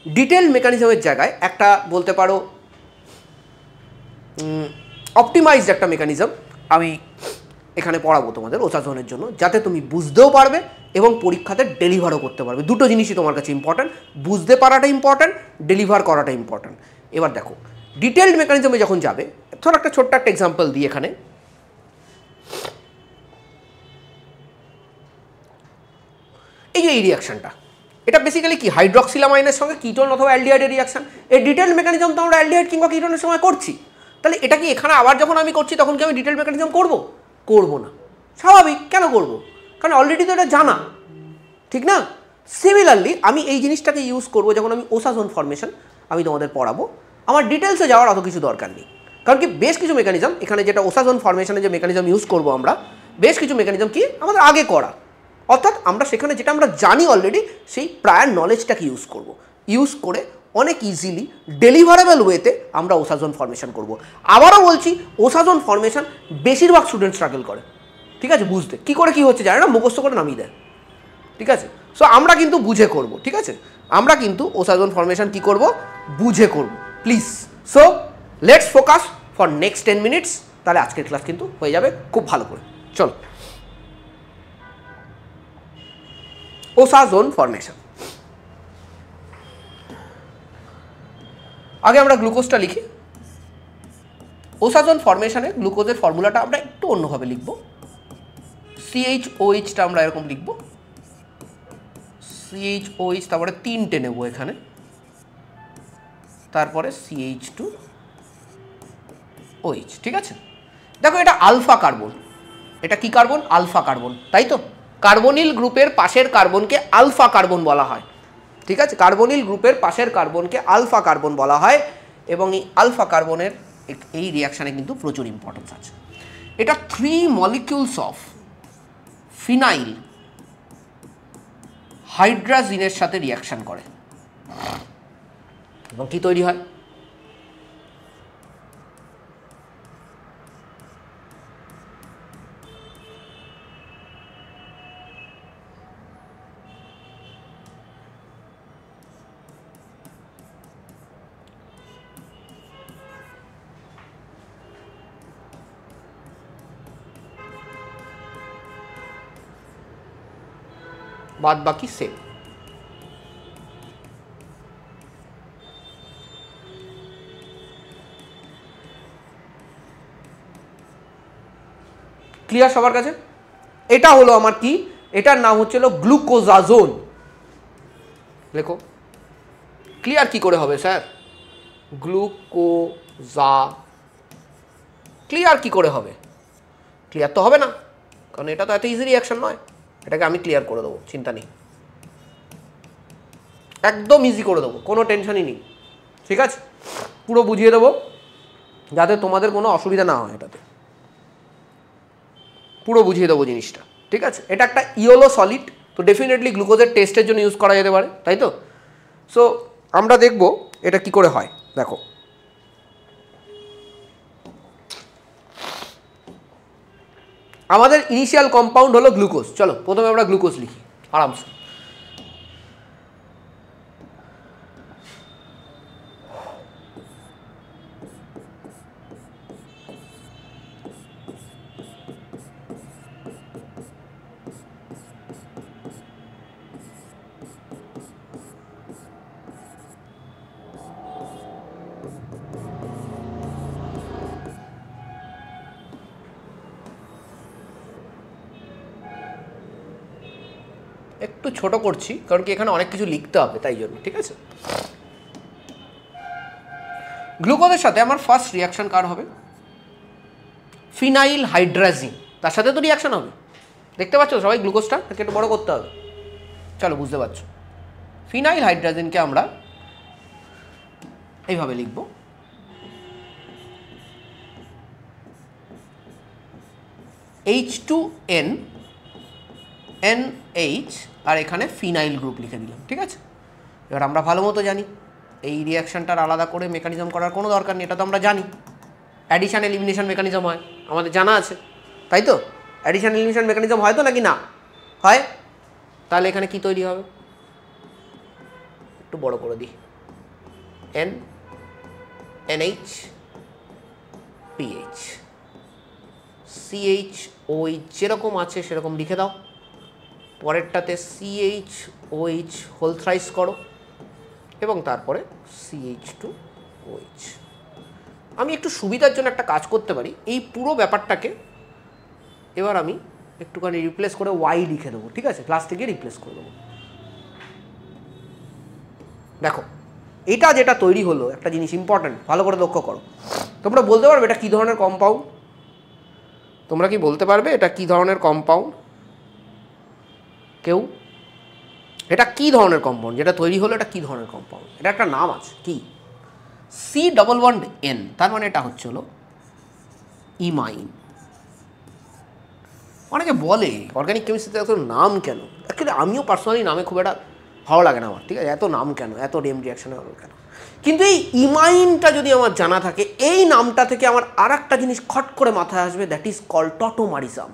ডিটেল মেকানিজমের জায়গায় একটা বলতে পারো অপটিমাইজড একটা মেকানিজম আমি এখানে পড়াবো তোমাদের ওজাজোনের জন্য, যাতে তুমি বুঝতেও পারবে এবং পরীক্ষাতে ডেলিভারও করতে পারবে। দুটো জিনিসই তোমার কাছে ইম্পর্ট্যান্ট, বুঝতে পারাটা ইম্পর্ট্যান্ট, ডেলিভার করাটা ইম্পর্ট্যান্ট। এবার দেখো, ডিটেলড মেকানিজমে যখন যাবে, ধরো একটা ছোট্ট একটা এক্সাম্পল দিই এখানে। এই যে এই রিয়াকশনটা, এটা বেসিক্যালি কি? হাইড্রক্সিলামাইনের সঙ্গে কিটোন অথবা অ্যালডিহাইডের রিয়াকশন। এই ডিটেল মেকানিজম তো আমরা অ্যালডিহাইড কিংবা কিটোনের সময় করছি। তাহলে এটা কি এখানে আবার যখন আমি করছি তখন কি আমি ডিটেল মেকানিজম করব? করবো না। স্বাভাবিক, কেন করব? কারণ অলরেডি তো এটা জানা, ঠিক না? সিমিলারলি আমি এই জিনিসটাকে ইউজ করবো যখন আমি ওজাজোন ফরমেশন আমি তোমাদের পড়াবো। আমার ডিটেলসে যাওয়ার অত কিছু দরকার নেই, কারণ কি বেশ কিছু মেকানিজম এখানে, যেটা ওজাজোন ফরমেশনে যে মেকানিজম ইউজ করবো আমরা, বেশ কিছু মেকানিজম কি আমাদের আগে করা, অর্থাৎ আমরা সেখানে যেটা আমরা জানি অলরেডি সেই প্রায়ার নলেজটাকে ইউজ করব। ইউজ করে অনেক ইজিলি ডেলিভারেবল ওয়েতে আমরা ওসাজোন ফর্মেশন করব। আবারও বলছি, ওসাজোন ফর্মেশন বেশিরভাগ স্টুডেন্ট স্ট্রাগল করে, ঠিক আছে, বুঝতে কী করে কী হচ্ছে জানে না, মুখস্থ করে নামিয়ে দেয়, ঠিক আছে। সো আমরা কিন্তু বুঝে করব, ঠিক আছে, আমরা কিন্তু ওসাজোন ফর্মেশন কী করব, বুঝে করব please. So let's focus for next 10 minutes, তাহলে আজকের ক্লাস কিন্তু হয়ে যাবে খুব ভালো করে। চলো, ওসাজোন ফর্মেশন। আগে আমরা গ্লুকোজটা লিখি। ওসাজোন ফর্মেশনে গ্লুকোজের ফর্মুলাটা আমরা একটু অন্যভাবে লিখব। CHOHটা আমরা এরকম লিখব, CHOH, তারপরে 3টে নেব এখানে, তারপরে CH2OH, ঠিক আছে। দেখো এটা আলফা কার্বন, এটা কি কার্বন, আলফা কার্বন, তাই তো। কার্বনিল গ্রুপের পাশের কার্বনকে আলফা কার্বন বলা হয়, ঠিক আছে। কার্বনিল গ্রুপের পাশের কার্বনকে আলফা কার্বন বলা হয়, এবং এই আলফা কার্বনের এই রিয়াকশানে কিন্তু প্রচুর ইম্পর্টেন্স আছে। এটা 3 মলিকিউলস অফ ফিনাইল হাইড্রাজিনের সাথে রিয়াকশান করে, এবং কি তৈরি হয়, বাদ বাকি সেম। ক্লিয়ার সবার কাছে? এটা হলো আমার কি, এটার নাম হচ্ছিল গ্লুকোজাজোন। লেখো, ক্লিয়ার কি করে হবে স্যার, গ্লুকোজা, ক্লিয়ার কি করে হবে, ক্লিয়ার তো হবে না, কারণ এটা তো এত ইজি রিয়াকশন নয়। এটাকে আমি ক্লিয়ার করে দেবো, চিন্তা নেই, একদম ইজি করে দেবো, কোনো টেনশনই নেই, ঠিক আছে। পুরো বুঝিয়ে দেবো যাতে তোমাদের কোনো অসুবিধা না হয়, এটাতে পুরো বুঝিয়ে দেবো জিনিসটা, ঠিক আছে। এটা একটা ইয়েলো সলিড, তো ডেফিনেটলি গ্লুকোজের টেস্টের জন্য ইউজ করা যেতে পারে, তাই তো। সো আমরা দেখব এটা কি করে হয়। দেখো, আমাদের ইনিশিয়াল কম্পাউন্ড হলো গ্লুকোজ। চলো প্রথমে আমরা গ্লুকোজ লিখি আরামসে। একটু ছোট করছি কারণ কি এখানে অনেক কিছু লিখতে হবে, তাই জন্য, ঠিক আছে। গ্লুকোজের সাথে আমার ফার্স্ট রিয়াকশন কার হবে, ফিনাইল হাইড্রাজিন, তার সাথে তো রিয়াকশন হবে। দেখতে পাচ্ছ সবাই গ্লুকোজটা একটু বড় করতে হবে, চলো বুঝতে পারছো। ফিনাইল হাইড্রাজিনকে আমরা এইভাবে লিখব, H2N NH, আর এখানে ফিনাইল গ্রুপ লিখে দিলাম, ঠিক আছে। এবার আমরা ভালো মতো জানি এই রিয়াকশানটার আলাদা করে মেকানিজম করার কোনো দরকার নেই, এটা তো আমরা জানি। অ্যাডিশন এলিমিনেশন মেকানিজম হয়, আমাদের জানা আছে, তাই তো। অ্যাডিশন এলিমিনেশন মেকানিজম হয় তো নাকি না হয়, তাহলে এখানে কি তৈরি হবে, একটু বড় করে দিই, NH PH CHOH যেরকম আছে সেরকম লিখে দাও, পরেরটাতে CHOH হোল থ্রাইস করো, এবং তারপরে CH2OH। আমি একটু সুবিধার জন্য একটা কাজ করতে পারি, এই পুরো ব্যাপারটাকে এবার আমি একটুখানি রিপ্লেস করে Y লিখে দেবো, ঠিক আছে, প্লাস্টিকে রিপ্লেস করে দেবো। দেখো এটা যেটা তৈরি হলো, একটা জিনিস ইম্পর্ট্যান্ট, ভালো করে লক্ষ্য করো। তোমরা বলতে পারবে এটা কী ধরনের কম্পাউন্ড, তোমরা কি বলতে পারবে এটা কী ধরনের কম্পাউন্ড কেউ, এটা কী ধরনের কম্পাউন্ড যেটা তৈরি হলো, এটা কী ধরনের কম্পাউন্ড, এটা একটা নাম আছে কি, C+N, তার মানে এটা হচ্ছে হলো ইমাইন। অনেকে বলে অর্গানিক কেমিস্ট্রিতে এত নাম কেন, অ্যাকচুয়ালি আমিও পার্সোনালি নামে খুব একটা ভালো লাগে না আমার, ঠিক আছে, এত নাম কেন, এত ডেম রিয়াকশানে হলো কেন। কিন্তু এই ইমাইনটা যদি আমার জানা থাকে, এই নামটা থেকে আমার আর একটা জিনিস খট করে মাথায় আসবে, দ্যাট ইজ কল্ড টটোমারিজম।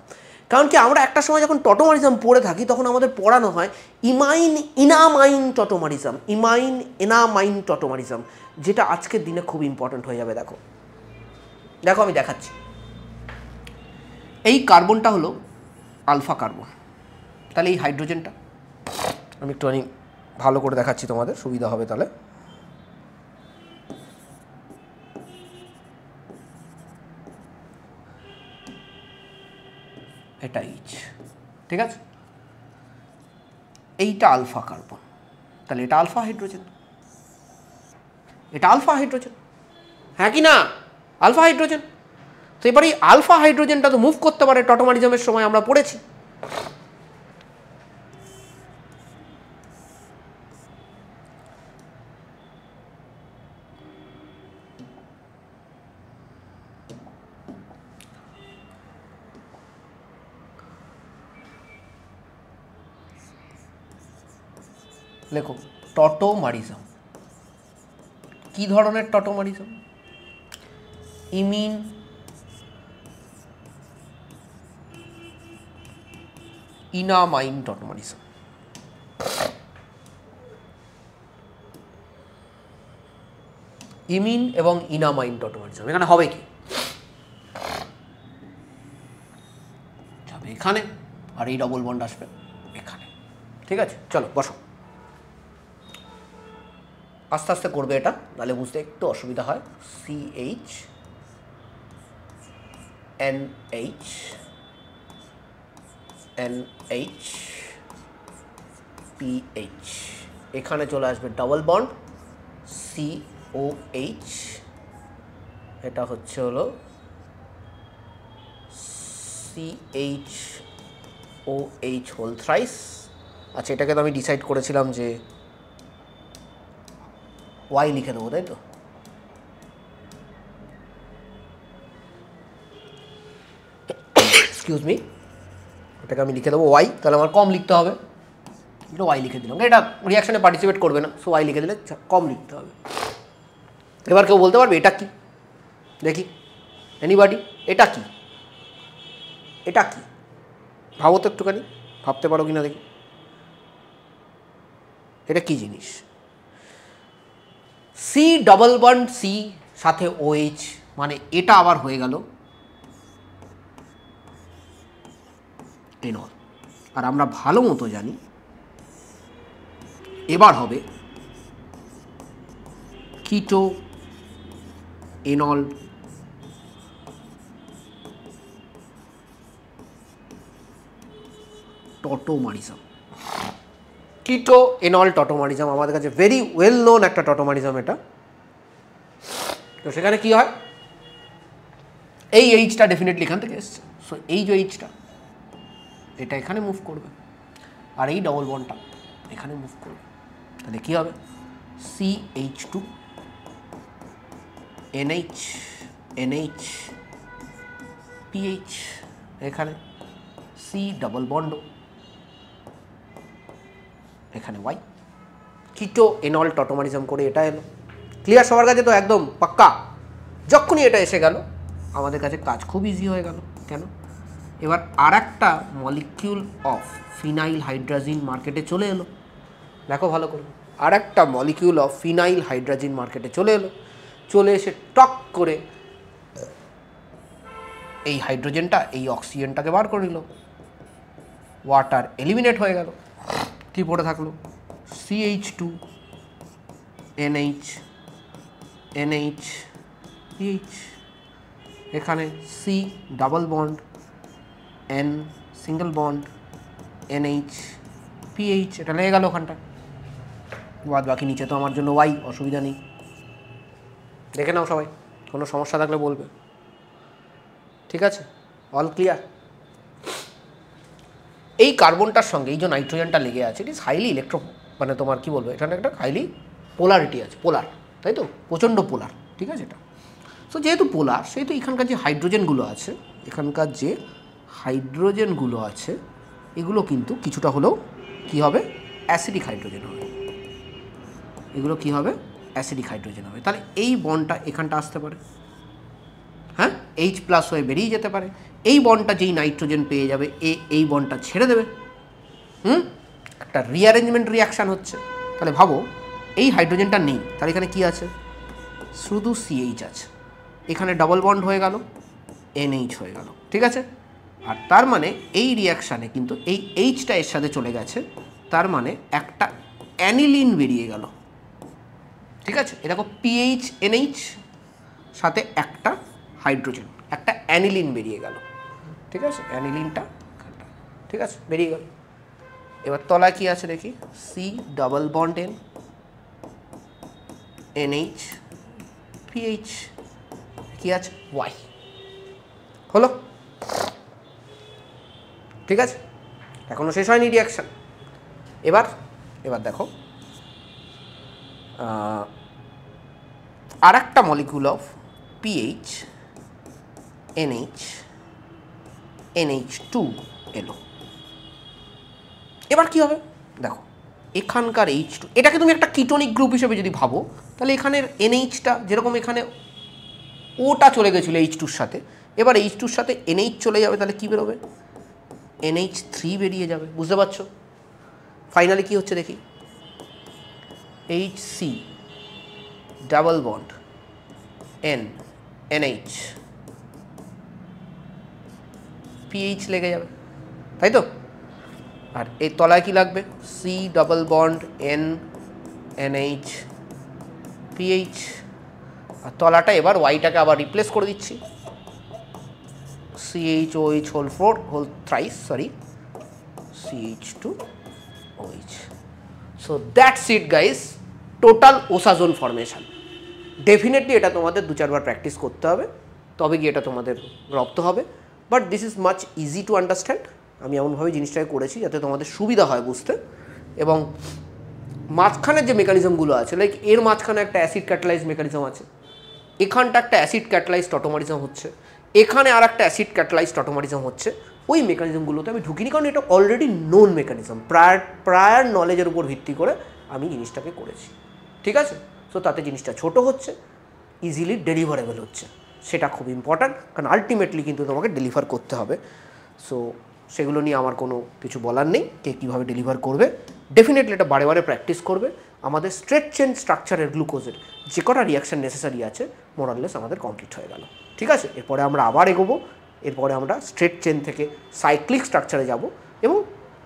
কারণ কি আমরা একটা সময় যখন টটোমারিজম পড়ে থাকি তখন আমাদের পড়ানো হয় ইমাইন ইনামাইন টটোমারিজম, ইমাইন এনামাইন টটোমারিজম, যেটা আজকের দিনে খুব ইম্পর্ট্যান্ট হয়ে যাবে। দেখো দেখো আমি দেখাচ্ছি। এই কার্বনটা হলো আলফা কার্বন, তাহলে এই হাইড্রোজেনটা আমি একটুখানি ভালো করে দেখাচ্ছি, তোমাদের সুবিধা হবে তাহলে। এটা এইচ, ঠিক আছে, এইটা আলফা কার্বন, তাহলে এটা আলফা হাইড্রোজেন, এটা আলফা হাইড্রোজেন, হ্যাঁ কি না, আলফা হাইড্রোজেন। তো এবার এই আলফা হাইড্রোজেনটা তো মুভ করতে পারে, টটোমারিজমের সময় আমরা পড়েছি। লেখো টটোমারিজম। কি ধরনের টটোমারিজম? ইমিন ইনামাইন টটোমারিজম। ইমিন এবং ইনামাইন টটোমারিজম এখানে হবে কি, যাবে এখানে, আর এই ডবল বন্ড আসবে এখানে, ঠিক আছে। চলো বসো, আস্তে আস্তে করবে এটা, নাহলে বুঝতে একটু অসুবিধা হয়। CH NH NH PH, এখানে চলে আসবে ডবল বন্ড COH, এটা হচ্ছে হলো CHOH হোল থ্রাইস। আচ্ছা, এটাকে তো আমি ডিসাইড করেছিলাম যে ওয়াই লিখে দেবো, তাই তো? এক্সকিউজ মি, এটাকে আমি লিখে দেবো ওয়াই, তাহলে আমার কম লিখতে হবে, এটা ওয়াই লিখে দিলাম, এটা রিয়াকশানে পার্টিসিপেট করবে না, সো ওয়াই লিখে দিলে কম লিখতে হবে। এবার কেউ বলতে পারবে এটা কি? দেখি, এনিবডি, এটা কি? এটা কি ভাবো তো একটুখানি, ভাবতে পারো কি না দেখি, এটা কি জিনিস? সি ডবল বন্ড সি সাথে OH, মানে এটা আবার হয়ে গেল এনল। আর আমরা ভালো মতো জানি এবার হবে কিটো এনল টটোমারিজম। কিটো এনল টটোমারিজম আমাদের কাছে ভেরি ওয়েল নোন একটা টটোমারিজম এটা। তো সেখানে কি হয়, এই এইচটা ডেফিনেটলি এখান থেকে এসছে, সো এই যে এইচটা এটা এখানে মুভ করবে, আর এই ডবল বন্ডটা এখানে মুভ করবে, তাহলে কী হবে? CH2 NH NH PH, এখানে C ডবল বন্ড, এখানে ওয়াই। কিটো এনল টটোমারিজম করে এটা এলো। ক্লিয়ার সবার কাছে তো? একদম পাক্কা। যখনই এটা এসে গেল আমাদের কাছে কাজ খুব ইজি হয়ে গেল। কেন? এবার আর একটা মলিকিউল অফ ফিনাইল হাইড্রাজিন মার্কেটে চলে এলো। দেখো ভালো করে, আর একটা মলিকিউল অফ ফিনাইল হাইড্রাজিন মার্কেটে চলে এলো। চলে এসে টক করে এই হাইড্রোজেনটা এই অক্সিজেনটাকে বার করে নিল, ওয়াটার এলিমিনেট হয়ে গেল। কি পড়ে থাকলো? CH2 NH NH PH, এখানে C double bond N single bond NH PH, এটা লেগে গেল ওখানটা। বাদ বাকি নিচে তো আমার জন্য ওয়াই, অসুবিধা নেই। দেখে নাও সবাই, কোনো সমস্যা থাকলে বলবে। ঠিক আছে, অল ক্লিয়ার? এই কার্বনটার সঙ্গে এই যে নাইট্রোজেনটা লেগে আছে, ইট ইজ হাইলি ইলেকট্রো, মানে তোমার কি বলবো, এখানে একটা হাইলি পোলারিটি আছে, পোলার, তাই তো, প্রচণ্ড পোলার। ঠিক আছে, এটা সো যেহেতু পোলার, সেহেতু এখানকার যে হাইড্রোজেনগুলো আছে, এখানকার যে হাইড্রোজেনগুলো আছে এগুলো কিন্তু কিছুটা হলেও কী হবে? অ্যাসিডিক হাইড্রোজেন হবে। এগুলো কি হবে? অ্যাসিডিক হাইড্রোজেন হবে। তাহলে এই বন্ডটা এখানটা আসতে পারে, হ্যাঁ, H প্লাস হয়ে বেরিয়ে যেতে পারে। এই বন্ডটা যেই নাইট্রোজেন পেয়ে যাবে এই বন্ডটা ছেড়ে দেবে, একটা রিঅ্যারেঞ্জমেন্ট রিয়াকশান হচ্ছে। তাহলে ভাবো এই হাইড্রোজেনটা নেই, তাহলে এখানে কি আছে, শুধু CH আছে, এখানে ডবল বন্ড হয়ে গেল, NH হয়ে গেল, ঠিক আছে। আর তার মানে এই রিয়াকশানে কিন্তু এই Hটা এর সাথে চলে গেছে, তার মানে একটা অ্যানিলিন বেরিয়ে গেল, ঠিক আছে। এ দেখো PHNH সাথে একটা হাইড্রোজেন, একটা অ্যানিলিন বেরিয়ে গেল, ঠিক আছে, অ্যানিলিনটা, ঠিক আছে, বেরিয়ে গেল। এবার তলায় কি আছে দেখি, C double bond N, NH PH, কি আছে Y, হলো, ঠিক আছে। এখনো শেষ হয়নি রিয়াকশান। এবার দেখো আর একটা molecule of PH NH NH2 এলো। এবার কি হবে দেখো, এখানকার H2, এটাকে তুমি একটা কিটোনিক গ্রুপ হিসেবে যদি ভাবো, তাহলে এখানের NHটা যেরকম এখানে ওটা চলে গেছিলো H2-র সাথে, এবার H2-র সাথে NH চলে যাবে, তাহলে কী বেরোবে, NH3 বেরিয়ে যাবে, বুঝতে পারছো। ফাইনালি কি হচ্ছে দেখি, HC double bond NH PH লেগে যাবে, তাই তো। আর এই তলায় কি লাগবে, C double bond NH PH, আর তলাটা এবার ওয়াইটাকে আবার রিপ্লেস করে দিচ্ছি, CHOH whole thrice, sorry, CH2OH। So that's it guys, total osazone formation. Definitely এটা তোমাদের 2-4 বার প্র্যাকটিস করতে হবে, তবে গিয়ে এটা তোমাদের রপ্ত হবে। But this is much easy to understand. আমি এমনভাবে জিনিসটাকে করেছি যাতে তোমাদের সুবিধা হয় বুঝতে, এবং মাঝখানের যে মেকানিজমগুলো আছে, লাইক এর মাঝখানে একটা অ্যাসিড ক্যাটালাইজ মেকানিজম আছে, এখানটা একটা অ্যাসিড ক্যাটালাইজ টটোমারিজম হচ্ছে, এখানে আর একটা অ্যাসিড ক্যাটালাইজ টটোমারিজম হচ্ছে, ওই মেকানিজমগুলোতে আমি ঢুকিনি, কারণ এটা অলরেডি নোন মেকানিজম, প্রায়ার নলেজের উপর ভিত্তি করে আমি জিনিসটাকে করেছি, ঠিক আছে। সো তাতে জিনিসটা ছোট হচ্ছে, ইজিলি ডেলিভারেবল হচ্ছে, সেটা খুব ইম্পর্ট্যান্ট, কারণ আলটিমেটলি কিন্তু তোমাকে ডেলিভার করতে হবে। সো সেগুলো নিয়ে আমার কোনো কিছু বলার নেই, কে কীভাবে ডেলিভার করবে। ডেফিনেটলি এটা বারে বারে প্র্যাকটিস করবে। আমাদের স্ট্রেট চেন স্ট্রাকচারের গ্লুকোজের যে কটা রিয়াকশান নেসেসারি আছে মোরাললেস আমাদের কমপ্লিট হয়ে গেল, ঠিক আছে। এরপরে আমরা আবার এগোবো, এরপরে আমরা স্ট্রেট চেন থেকে সাইক্লিক স্ট্রাকচারে যাব, এবং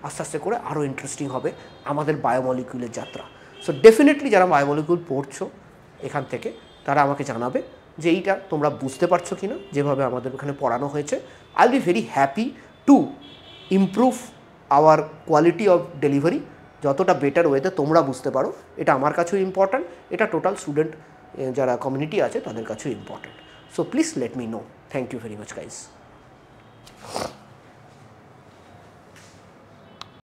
আস্তে আস্তে করে আরও ইন্টারেস্টিং হবে আমাদের বায়োমলিকুলের যাত্রা। সো ডেফিনেটলি যারা বায়োমলিকুল পড়ছো এখান থেকে, তারা আমাকে জানাবে যে এইটা তোমরা বুঝতে পারছো কি না, যেভাবে আমাদের ওখানে পড়ানো হয়েছে। I will be very happy to improve hour quality of delivery, যতটা বেটার ওয়েতে তোমরা বুঝতে পারো, এটা আমার কাছেও ইম্পর্ট্যান্ট, এটা টোটাল স্টুডেন্ট যারা কমিউনিটি আছে তাদের কাছেও important. So please let me know. Thank you very much guys.